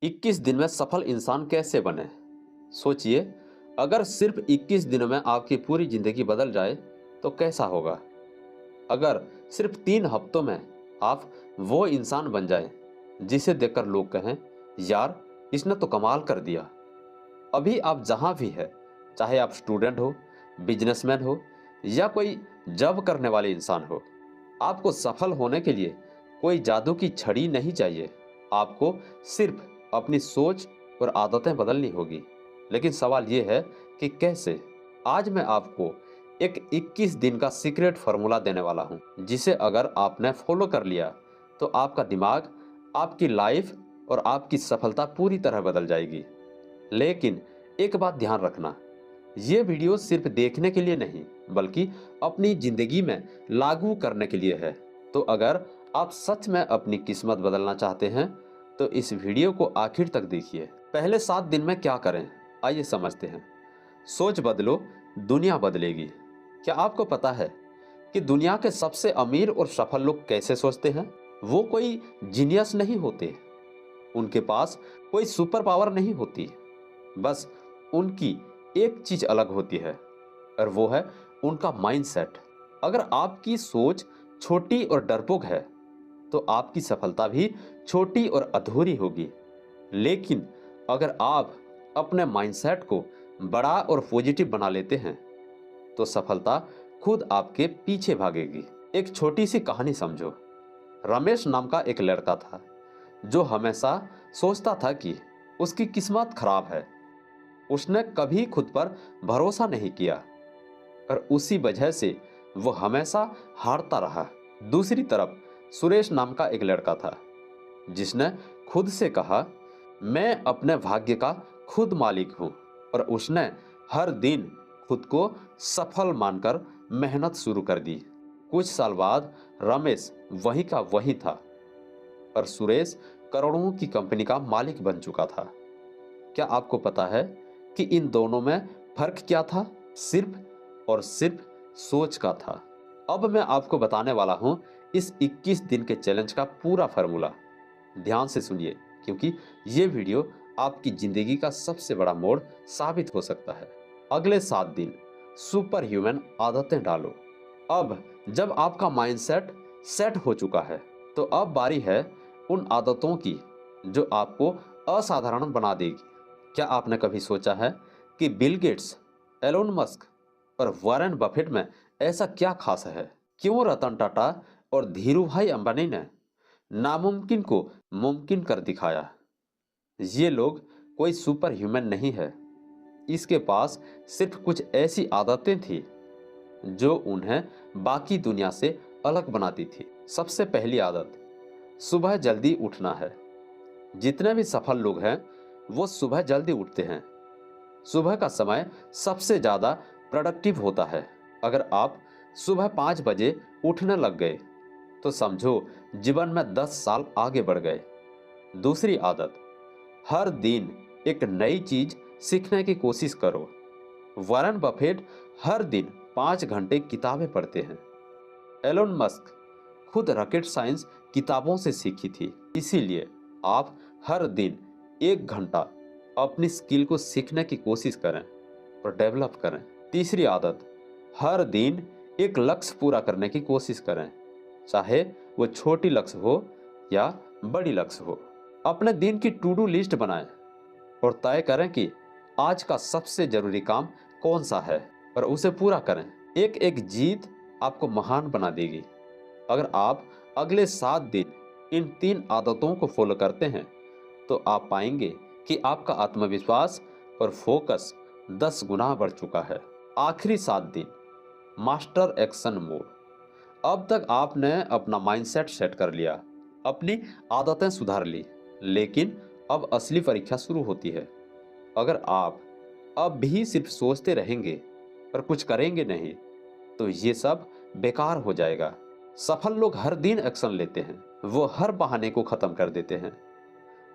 21 दिन में सफल इंसान कैसे बने? सोचिए, अगर सिर्फ 21 दिनों में आपकी पूरी जिंदगी बदल जाए तो कैसा होगा? अगर सिर्फ 3 हफ्तों में आप वो इंसान बन जाएं जिसे देखकर लोग कहें, यार इसने तो कमाल कर दिया। अभी आप जहां भी है, चाहे आप स्टूडेंट हो, बिजनेसमैन हो या कोई जॉब करने वाले इंसान हो, आपको सफल होने के लिए कोई जादू की छड़ी नहीं चाहिए। आपको सिर्फ अपनी सोच और आदतें बदलनी होगी। लेकिन सवाल यह है कि कैसे? आज मैं आपको एक 21 दिन का सीक्रेट फॉर्मूला देने वाला हूं, जिसे अगर आपने फॉलो कर लिया तो आपका दिमाग, आपकी लाइफ और आपकी सफलता पूरी तरह बदल जाएगी। लेकिन एक बात ध्यान रखना, यह वीडियो सिर्फ देखने के लिए नहीं, बल्कि अपनी जिंदगी में लागू करने के लिए है। तो अगर आप सच में अपनी किस्मत बदलना चाहते हैं तो इस वीडियो को आखिर तक देखिए। पहले 7 दिन में क्या करें, आइए समझते हैं। सोच बदलो, दुनिया बदलेगी। क्या आपको पता है कि दुनिया के सबसे अमीर और सफल लोग कैसे सोचते हैं? वो कोई जीनियस नहीं होते, उनके पास कोई सुपर पावर नहीं होती। बस उनकी एक चीज अलग होती है, और वो है उनका माइंडसेट। अगर आपकी सोच छोटी और डरपोक है तो आपकी सफलता भी छोटी और अधूरी होगी। लेकिन अगर आप अपने माइंडसेट को बड़ा और पॉजिटिव बना लेते हैं तो सफलता खुद आपके पीछे भागेगी। एक छोटी सी कहानी समझो। रमेश नाम का एक लड़का था जो हमेशा सोचता था कि उसकी किस्मत खराब है। उसने कभी खुद पर भरोसा नहीं किया और उसी वजह से वो हमेशा हारता रहा। दूसरी तरफ सुरेश नाम का एक लड़का था जिसने खुद से कहा, मैं अपने भाग्य का खुद मालिक हूं, और उसने हर दिन खुद को सफल मानकर मेहनत शुरू कर दी। कुछ साल बाद रमेश वहीं का वहीं था और सुरेश करोड़ों की कंपनी का मालिक बन चुका था। क्या आपको पता है कि इन दोनों में फर्क क्या था? सिर्फ और सिर्फ सोच का था। अब मैं आपको बताने वाला हूं इस 21 दिन के चैलेंज का पूरा फॉर्मूला। ध्यान से सुनिए, क्योंकि ये वीडियो आपकी जिंदगी का सबसे बड़ा मोड़ साबित हो सकता है। अगले 7 दिन सुपर ह्यूमन आदतें डालो। अब जब आपका माइंडसेट सेट हो चुका है तो अब बारी है उन आदतों की जो आपको असाधारण बना देगी। क्या आपने कभी सोचा है कि बिल गेट्स, एलोन मस्क और वॉरेन बफेट में ऐसा क्या खास है? क्यों रतन टाटा और धीरू भाई अंबानी ने नामुमकिन को मुमकिन कर दिखाया? ये लोग कोई सुपर ह्यूमन नहीं है, इसके पास सिर्फ कुछ ऐसी आदतें थी जो उन्हें बाकी दुनिया से अलग बनाती थी। सबसे पहली आदत, सुबह जल्दी उठना है। जितने भी सफल लोग हैं वो सुबह जल्दी उठते हैं। सुबह का समय सबसे ज्यादा प्रोडक्टिव होता है। अगर आप सुबह 5 बजे उठने लग गए तो समझो जीवन में 10 साल आगे बढ़ गए। दूसरी आदत, हर दिन एक नई चीज सीखने की कोशिश करो। वॉरेन बफेट हर दिन 5 घंटे किताबें पढ़ते हैं। एलोन मस्क खुद रॉकेट साइंस किताबों से सीखी थी। इसीलिए आप हर दिन 1 घंटा अपनी स्किल को सीखने की कोशिश करें और डेवलप करें। तीसरी आदत, हर दिन एक लक्ष्य पूरा करने की कोशिश करें, चाहे वो छोटी लक्ष्य हो या बड़ी लक्ष्य हो। अपने दिन की टू डू लिस्ट बनाएं और तय करें कि आज का सबसे जरूरी काम कौन सा है और उसे पूरा करें। एक एक जीत आपको महान बना देगी। अगर आप अगले 7 दिन इन 3 आदतों को फॉलो करते हैं तो आप पाएंगे कि आपका आत्मविश्वास और फोकस 10 गुना बढ़ चुका है। आखिरी 7 दिन, मास्टर एक्शन मोड। अब तक आपने अपना माइंडसेट सेट कर लिया, अपनी आदतें सुधार ली, लेकिन अब असली परीक्षा शुरू होती है। अगर आप अब भी सिर्फ सोचते रहेंगे और कुछ करेंगे नहीं तो ये सब बेकार हो जाएगा। सफल लोग हर दिन एक्शन लेते हैं, वो हर बहाने को खत्म कर देते हैं,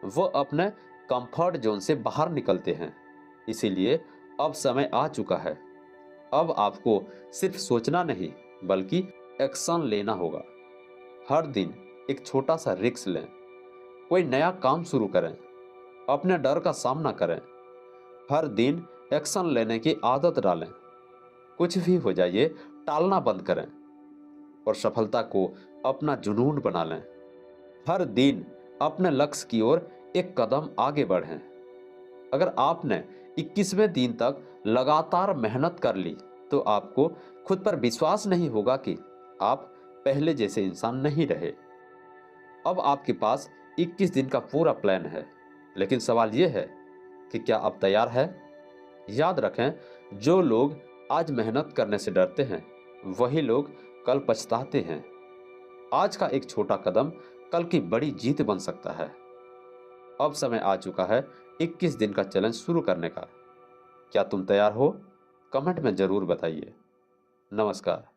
वो अपने कंफर्ट जोन से बाहर निकलते हैं। इसीलिए अब समय आ चुका है। अब आपको सिर्फ सोचना नहीं बल्कि एक्शन लेना होगा। हर दिन एक छोटा सा रिस्क लें, कोई नया काम शुरू करें, अपने डर का सामना करें। हर दिन एक्शन लेने की आदत डालें। कुछ भी हो जाए ये टालना बंद करें और सफलता को अपना जुनून बना लें। हर दिन अपने लक्ष्य की ओर एक कदम आगे बढ़ें। अगर आपने 21वें दिन तक लगातार मेहनत कर ली तो आपको खुद पर विश्वास नहीं होगा कि आप पहले जैसे इंसान नहीं रहे। अब आपके पास 21 दिन का पूरा प्लान है, लेकिन सवाल यह है कि क्या आप तैयार हैं? याद रखें, जो लोग आज मेहनत करने से डरते हैं वही लोग कल पछताते हैं। आज का एक छोटा कदम कल की बड़ी जीत बन सकता है। अब समय आ चुका है 21 दिन का चैलेंज शुरू करने का। क्या तुम तैयार हो? कमेंट में जरूर बताइए। नमस्कार।